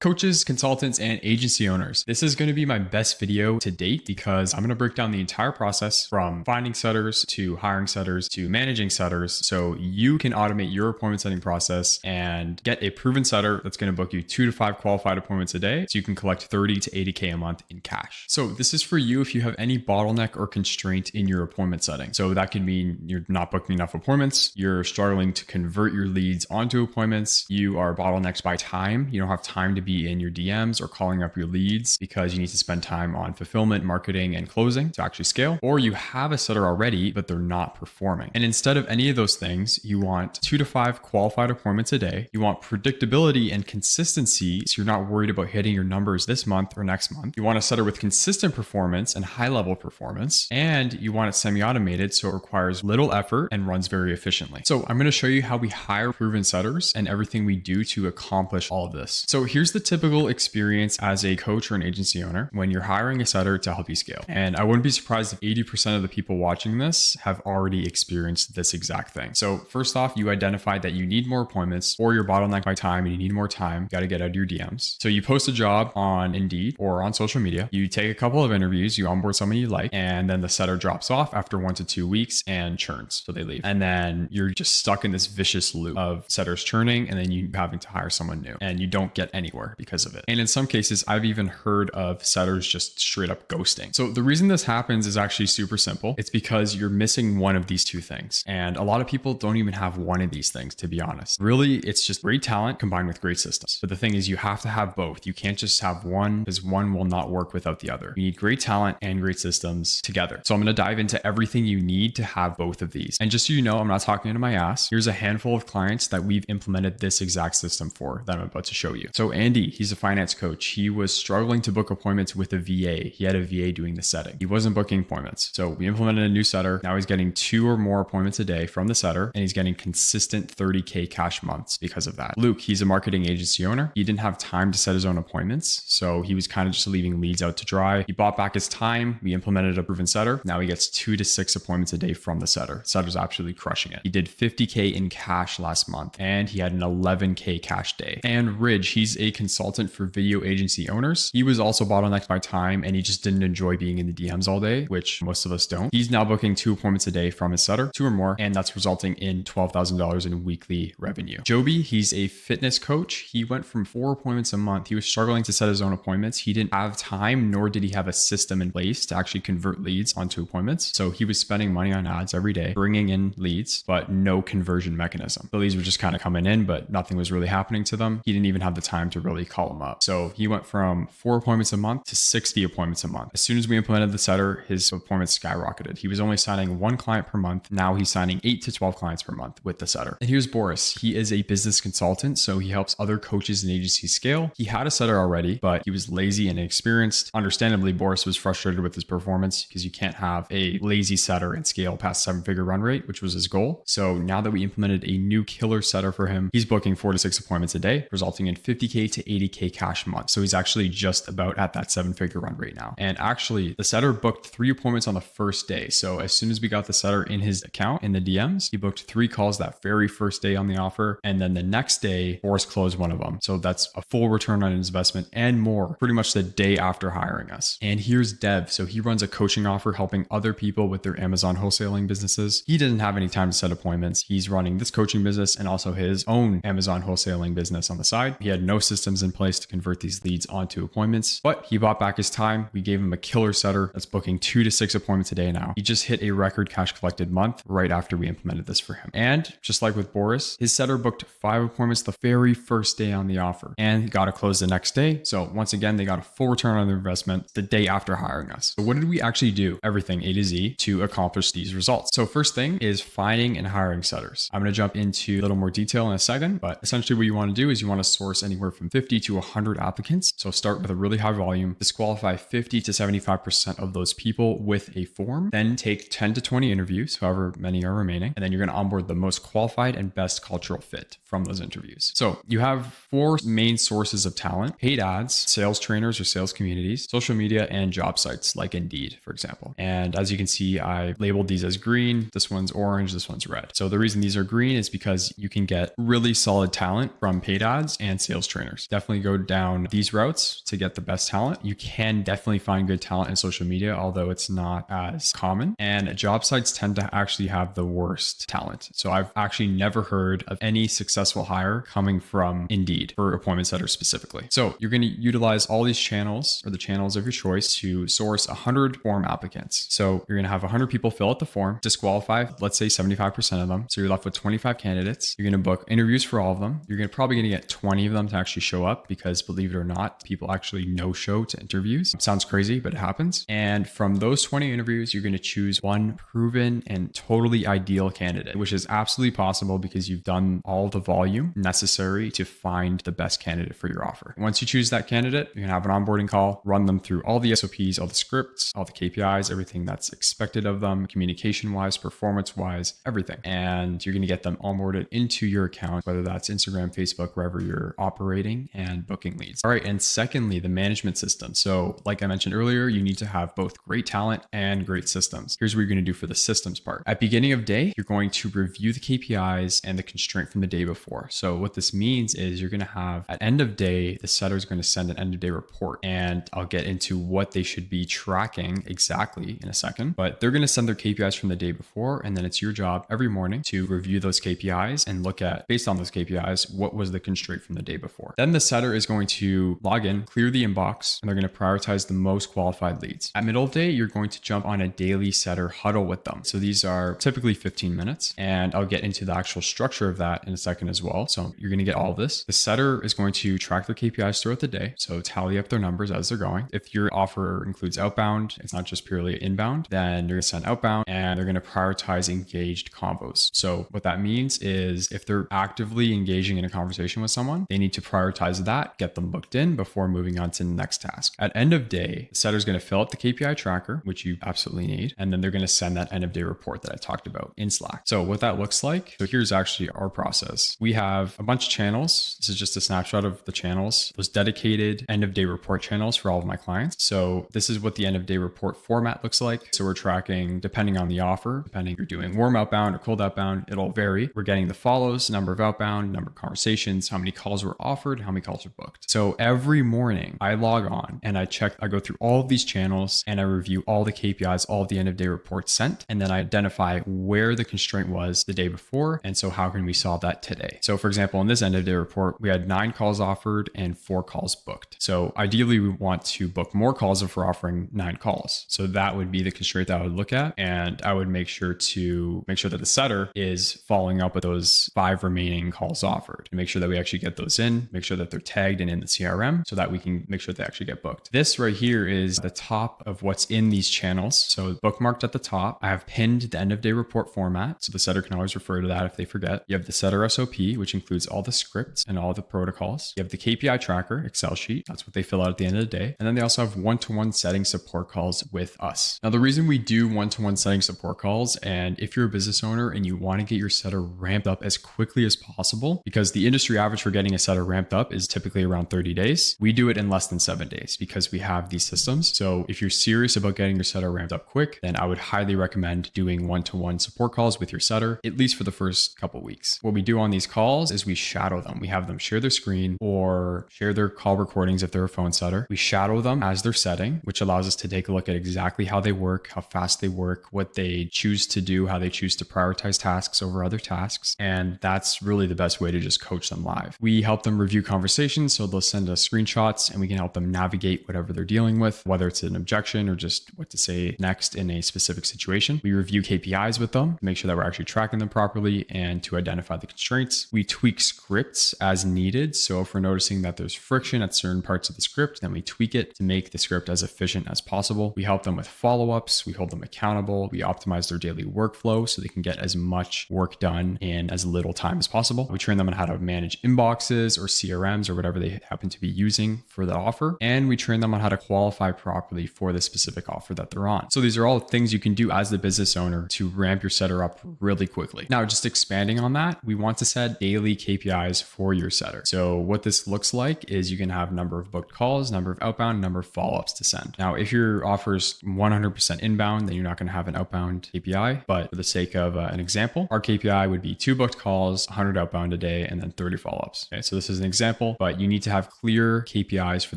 Coaches, consultants, and agency owners. This is going to be my best video to date because I'm going to break down the entire process from finding setters to hiring setters to managing setters so you can automate your appointment setting process and get a proven setter that's going to book you 2 to 5 qualified appointments a day so you can collect 30 to 80K a month in cash. So this is for you if you have any bottleneck or constraint in your appointment setting. So that could mean you're not booking enough appointments, you're struggling to convert your leads onto appointments, you are bottlenecked by time, you don't have time to be in your DMs or calling up your leads because you need to spend time on fulfillment, marketing, and closing to actually scale, or you have a setter already, but they're not performing. And instead of any of those things, you want 2 to 5 qualified appointments a day. You want predictability and consistency, so you're not worried about hitting your numbers this month or next month. You want a setter with consistent performance and high-level performance, and you want it semi-automated so it requires little effort and runs very efficiently. So I'm going to show you how we hire proven setters and everything we do to accomplish all of this. So here's the typical experience as a coach or an agency owner when you're hiring a setter to help you scale. And I wouldn't be surprised if 80% of the people watching this have already experienced this exact thing. So first off, you identified that you need more appointments or you're bottlenecked by time and you need more time. You got to get out of your DMs. So you post a job on Indeed or on social media. You take a couple of interviews, you onboard someone you like, and then the setter drops off after 1 to 2 weeks and churns. So they leave. And then you're just stuck in this vicious loop of setters churning and then you having to hire someone new and you don't get anywhere because of it. And in some cases, I've even heard of setters just straight up ghosting. So the reason this happens is actually super simple. It's because you're missing one of these two things. And a lot of people don't even have one of these things, to be honest. Really, it's just great talent combined with great systems. But the thing is, you have to have both. You can't just have one because one will not work without the other. You need great talent and great systems together. So I'm going to dive into everything you need to have both of these. And just so you know, I'm not talking into my ass. Here's a handful of clients that we've implemented this exact system for that I'm about to show you. So Andy, he's a finance coach. He was struggling to book appointments with a VA. He had a VA doing the setting. He wasn't booking appointments. So we implemented a new setter. Now he's getting 2 or more appointments a day from the setter, and he's getting consistent 30K cash months because of that. Luke, he's a marketing agency owner. He didn't have time to set his own appointments. So he was kind of just leaving leads out to dry. He bought back his time. We implemented a proven setter. Now he gets 2 to 6 appointments a day from the setter. Setter's absolutely crushing it. He did 50K in cash last month, and he had an 11K cash day. And Ridge, he's a consultant for video agency owners. He was also bottlenecked by time and he just didn't enjoy being in the DMs all day, which most of us don't. He's now booking 2 appointments a day from his setter, 2 or more, and that's resulting in $12,000 in weekly revenue. Joby, he's a fitness coach. He went from 4 appointments a month. He was struggling to set his own appointments. He didn't have time, nor did he have a system in place to actually convert leads onto appointments. So he was spending money on ads every day, bringing in leads, but no conversion mechanism. The leads were just kind of coming in, but nothing was really happening to them. He didn't even have the time to really call them up. So he went from 4 appointments a month to 60 appointments a month. As soon as we implemented the setter, his appointments skyrocketed. He was only signing 1 client per month. Now he's signing 8 to 12 clients per month with the setter. And here's Boris. He is a business consultant, so he helps other coaches and agencies scale. He had a setter already, but he was lazy and inexperienced. Understandably, Boris was frustrated with his performance because you can't have a lazy setter and scale past 7-figure run rate, which was his goal. So now that we implemented a new killer setter for him, he's booking 4 to 6 appointments a day, resulting in 50K to 80K cash a month. So he's actually just about at that 7-figure run rate now. And actually, the setter booked 3 appointments on the first day. So as soon as we got the setter in his account in the DMs, he booked 3 calls that very first day on the offer. And then the next day, Boris closed one of them. So that's a full return on investment and more pretty much the day after hiring us. And here's Dev. So he runs a coaching offer helping other people with their Amazon wholesaling businesses. He didn't have any time to set appointments. He's running this coaching business and also his own Amazon wholesaling business on the side. He had no systems in place to convert these leads onto appointments, but he bought back his time. We gave him a killer setter that's booking 2 to 6 appointments a day now. He just hit a record cash collected month right after we implemented this for him. And just like with Boris, his setter booked 5 appointments the very first day on the offer and got to close the next day. So once again, they got a full return on their investment the day after hiring us. So what did we actually do? Everything A to Z to accomplish these results. So first thing is finding and hiring setters. I'm going to jump into a little more detail in a second, but essentially what you want to do is you want to source anywhere from 50 to 100 applicants. So start with a really high volume, disqualify 50 to 75% of those people with a form, then take 10 to 20 interviews, however many are remaining, and then you're going to onboard the most qualified and best cultural fit from those interviews. So you have 4 main sources of talent: paid ads, sales trainers or sales communities, social media, and job sites like Indeed, for example. And as you can see, I labeled these as green. This one's orange, this one's red. So the reason these are green is because you can get really solid talent from paid ads and sales trainers. definitely go down these routes to get the best talent. You can definitely find good talent in social media, although it's not as common. And job sites tend to actually have the worst talent. So I've actually never heard of any successful hire coming from Indeed for appointment setters specifically. So you're going to utilize all these channels or the channels of your choice to source 100 form applicants. So you're going to have 100 people fill out the form, disqualify, let's say 75% of them. So you're left with 25 candidates. You're going to book interviews for all of them. You're probably going to get 20 of them to actually show up because, believe it or not, people actually no show to interviews. It sounds crazy, but it happens. And from those 20 interviews, you're going to choose one proven and totally ideal candidate, which is absolutely possible because you've done all the volume necessary to find the best candidate for your offer. Once you choose that candidate, you're going to have an onboarding call, run them through all the SOPs, all the scripts, all the KPIs, everything that's expected of them, communication-wise, performance-wise, everything. And you're going to get them onboarded into your account, whether that's Instagram, Facebook, wherever you're operating and booking leads. All right. And secondly, the management system. So like I mentioned earlier, you need to have both great talent and great systems. Here's what you're going to do for the systems part. At beginning of day, you're going to review the KPIs and the constraint from the day before. So what this means is you're going to have at end of day, the setter is going to send an end of day report, and I'll get into what they should be tracking exactly in a second, but they're going to send their KPIs from the day before. And then it's your job every morning to review those KPIs and look at, based on those KPIs, what was the constraint from the day before. Then the setter is going to log in, clear the inbox, and they're going to prioritize the most qualified leads. At middle of day, you're going to jump on a daily setter huddle with them. So these are typically 15 minutes, and I'll get into the actual structure of that in a second as well. So you're going to get all of this. The setter is going to track their KPIs throughout the day. So tally up their numbers as they're going. If your offer includes outbound, it's not just purely inbound, then you're going to send outbound and they're going to prioritize engaged combos. So what that means is if they're actively engaging in a conversation with someone, they need to prioritize that, get them booked in before moving on to the next task. At end of day, the setter is going to fill out the KPI tracker, which you absolutely need, and then they're going to send that end of day report that I talked about in Slack. So what that looks like, so here's actually our process. We have a bunch of channels. This is just a snapshot of the channels, those dedicated end of day report channels for all of my clients. So this is what the end of day report format looks like. So we're tracking, depending on the offer, depending if you're doing warm outbound or cold outbound, it'll vary. We're getting the follows, number of outbound, number of conversations, how many calls were offered, how many calls are booked. So every morning I log on and I go through all of these channels and I review all the KPIs, all of the end of day reports sent, and then I identify where the constraint was the day before. And so how can we solve that today? So for example, in this end of day report, we had 9 calls offered and 4 calls booked. So ideally we want to book more calls if we're offering 9 calls. So that would be the constraint that I would look at. And I would make sure that the setter is following up with those 5 remaining calls offered to make sure that we actually get those in, make sure that they're tagged and in the CRM so that we can make sure they actually get booked. This right here is the top of what's in these channels. So bookmarked at the top, I have pinned the end of day report format. So the setter can always refer to that if they forget. You have the setter SOP, which includes all the scripts and all the protocols. You have the KPI tracker, Excel sheet. That's what they fill out at the end of the day. And then they also have one-to-one setting support calls with us. Now, the reason we do one-to-one setting support calls, and if you're a business owner and you want to get your setter ramped up as quickly as possible, because the industry average for getting a setter ramped up is typically around 30 days. We do it in less than 7 days because we have these systems. So if you're serious about getting your setter ramped up quick, then I would highly recommend doing one-to-one support calls with your setter, at least for the first couple weeks. What we do on these calls is we shadow them. We have them share their screen or share their call recordings if they're a phone setter. We shadow them as they're setting, which allows us to take a look at exactly how they work, how fast they work, what they choose to do, how they choose to prioritize tasks over other tasks. And that's really the best way to just coach them live. We help them review conversations. So they'll send us screenshots and we can help them navigate whatever they're dealing with, whether it's an objection or just what to say next in a specific situation. We review KPIs with them to make sure that we're actually tracking them properly and to identify the constraints. We tweak scripts as needed. So if we're noticing that there's friction at certain parts of the script, then we tweak it to make the script as efficient as possible. We help them with follow-ups. We hold them accountable. We optimize their daily workflow so they can get as much work done in as little time as possible. We train them on how to manage inboxes or CRMs or whatever they happen to be using for the offer. And we train them on how to qualify properly for the specific offer that they're on. So these are all things you can do as the business owner to ramp your setter up really quickly. Now, just expanding on that, we want to set daily KPIs for your setter. So what this looks like is you can have number of booked calls, number of outbound, number of follow-ups to send. Now, if your offer is 100% inbound, then you're not going to have an outbound KPI. But for the sake of an example, our KPI would be 2 booked calls, 100 outbound a day, and then 30 follow-ups. Okay, so this is an example example, but you need to have clear KPIs for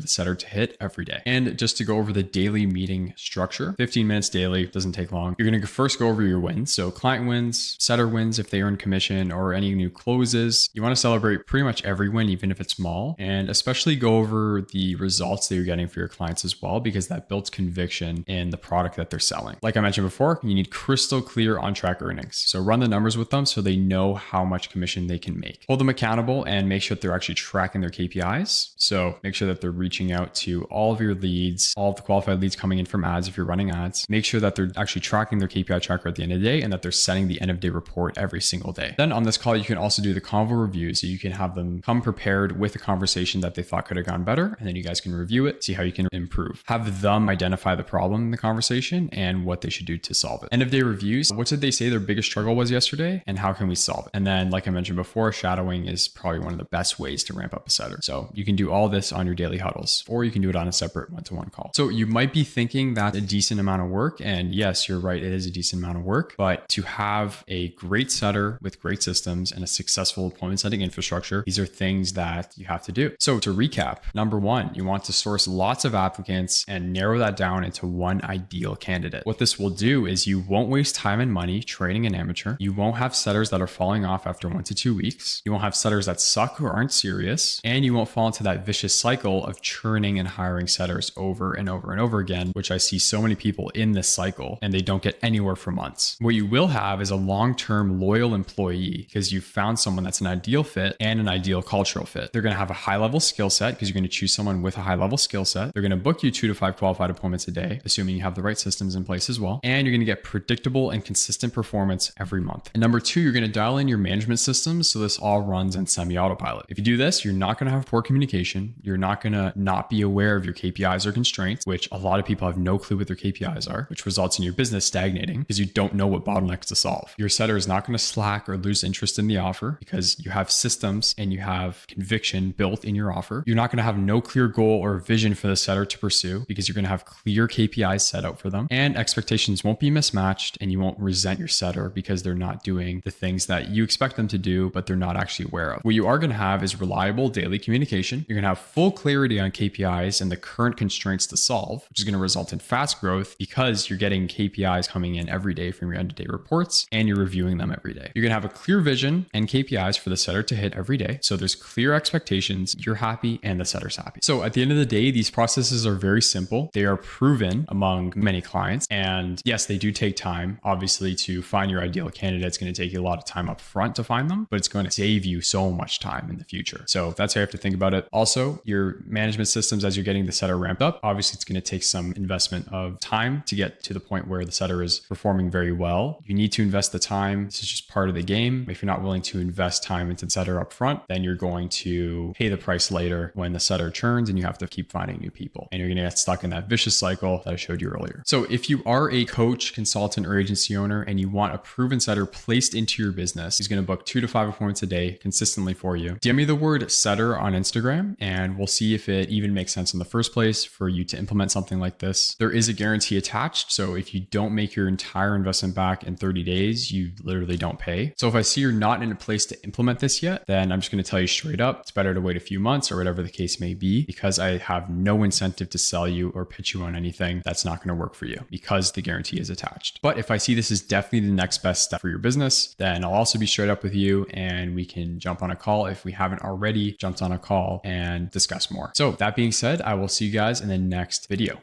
the setter to hit every day. And just to go over the daily meeting structure, 15 minutes daily, doesn't take long. You're going to first go over your wins. So client wins, setter wins if they earn commission or any new closes. You want to celebrate pretty much every win, even if it's small, and especially go over the results that you're getting for your clients as well, because that builds conviction in the product that they're selling. Like I mentioned before, you need crystal clear on-track earnings. So run the numbers with them so they know how much commission they can make. Hold them accountable and make sure that they're actually tracking their KPIs. So make sure that they're reaching out to all of your leads, all of the qualified leads coming in from ads if you're running ads. Make sure that they're actually tracking their KPI tracker at the end of the day and that they're setting the end of day report every single day. Then on this call, you can also do the convo review. So you can have them come prepared with a conversation that they thought could have gone better. And then you guys can review it, see how you can improve. Have them identify the problem in the conversation and what they should do to solve it. End of day reviews. What did they say their biggest struggle was yesterday and how can we solve it? And then, like I mentioned before, shadowing is probably one of the best ways to ramp up a setter. So you can do all this on your daily huddles, or you can do it on a separate one-to-one call. So you might be thinking that's a decent amount of work. And yes, you're right. It is a decent amount of work, but to have a great setter with great systems and a successful appointment setting infrastructure, these are things that you have to do. So to recap, number one, you want to source lots of applicants and narrow that down into one ideal candidate. What this will do is you won't waste time and money training an amateur. You won't have setters that are falling off after 1 to 2 weeks. You won't have setters that suck or aren't serious. And you won't fall into that vicious cycle of churning and hiring setters over and over and over again, which I see so many people in this cycle and they don't get anywhere for months. What you will have is a long-term loyal employee because you've found someone that's an ideal fit and an ideal cultural fit. They're going to have a high-level skill set because you're going to choose someone with a high-level skill set. They're going to book you 2 to 5 qualified appointments a day, assuming you have the right systems in place as well. And you're going to get predictable and consistent performance every month. And number two, you're going to dial in your management systems so this all runs on semi-autopilot. If you do this, you're not going to have poor communication. You're not going to not be aware of your KPIs or constraints, which a lot of people have no clue what their KPIs are, which results in your business stagnating because you don't know what bottlenecks to solve. Your setter is not going to slack or lose interest in the offer because you have systems and you have conviction built in your offer. You're not going to have no clear goal or vision for the setter to pursue because you're going to have clear KPIs set out for them, and expectations won't be mismatched, and you won't resent your setter because they're not doing the things that you expect them to do, but they're not actually aware of. What you are going to have is reliable daily communication. You're going to have full clarity on KPIs and the current constraints to solve, which is going to result in fast growth because you're getting KPIs coming in every day from your end-of-day reports and you're reviewing them every day. You're going to have a clear vision and KPIs for the setter to hit every day. So there's clear expectations, you're happy, and the setter's happy. So at the end of the day, these processes are very simple. They are proven among many clients. And yes, they do take time. Obviously, to find your ideal candidate, it's going to take you a lot of time up front to find them, but it's going to save you so much time in the future. So that's how you have to think about it. Also, your management systems, as you're getting the setter ramped up, obviously it's going to take some investment of time to get to the point where the setter is performing very well. You need to invest the time. This is just part of the game. If you're not willing to invest time into the setter up front, then you're going to pay the price later when the setter churns and you have to keep finding new people. And you're going to get stuck in that vicious cycle that I showed you earlier. So if you are a coach, consultant, or agency owner and you want a proven setter placed into your business, he's going to book 2 to 5 appointments a day consistently for you. DM me the word setter on Instagram and we'll see if it even makes sense in the first place for you to implement something like this. There is a guarantee attached. So if you don't make your entire investment back in 30 days, you literally don't pay. So if I see you're not in a place to implement this yet, then I'm just going to tell you straight up, it's better to wait a few months or whatever the case may be, because I have no incentive to sell you or pitch you on anything that's not going to work for you because the guarantee is attached. But if I see this is definitely the next best step for your business, then I'll also be straight up with you and we can jump on a call if we haven't already jumped on a call and discuss more. So that being said, I will see you guys in the next video.